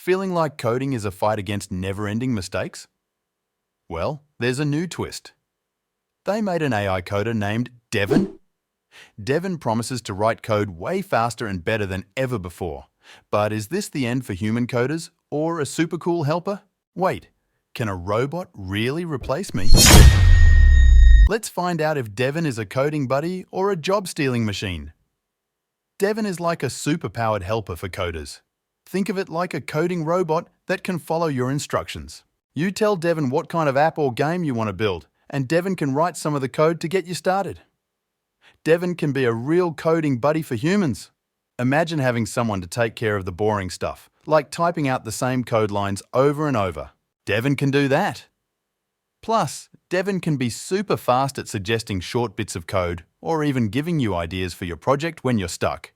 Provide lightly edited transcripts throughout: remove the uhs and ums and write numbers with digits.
Feeling like coding is a fight against never-ending mistakes? Well, there's a new twist. They made an AI coder named Devin. Devin promises to write code way faster and better than ever before. But is this the end for human coders or a super cool helper? Wait, can a robot really replace me? Let's find out if Devin is a coding buddy or a job-stealing machine. Devin is like a super-powered helper for coders. Think of it like a coding robot that can follow your instructions. You tell Devin what kind of app or game you want to build, and Devin can write some of the code to get you started. Devin can be a real coding buddy for humans. Imagine having someone to take care of the boring stuff, like typing out the same code lines over and over. Devin can do that. Plus, Devin can be super fast at suggesting short bits of code or even giving you ideas for your project when you're stuck.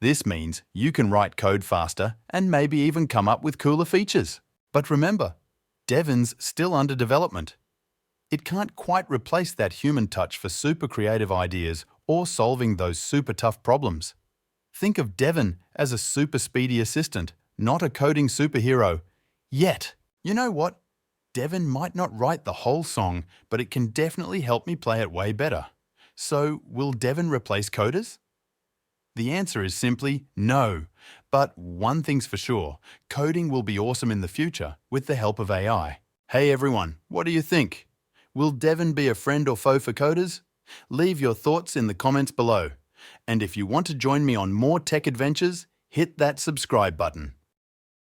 This means you can write code faster and maybe even come up with cooler features. But remember, Devin's still under development. It can't quite replace that human touch for super creative ideas or solving those super tough problems. Think of Devin as a super speedy assistant, not a coding superhero. Yet, you know what? Devin might not write the whole song, but it can definitely help me play it way better. So, will Devin replace coders? The answer is simply no. But one thing's for sure, coding will be awesome in the future with the help of AI. Hey everyone, what do you think? Will Devin be a friend or foe for coders? Leave your thoughts in the comments below. And if you want to join me on more tech adventures, hit that subscribe button.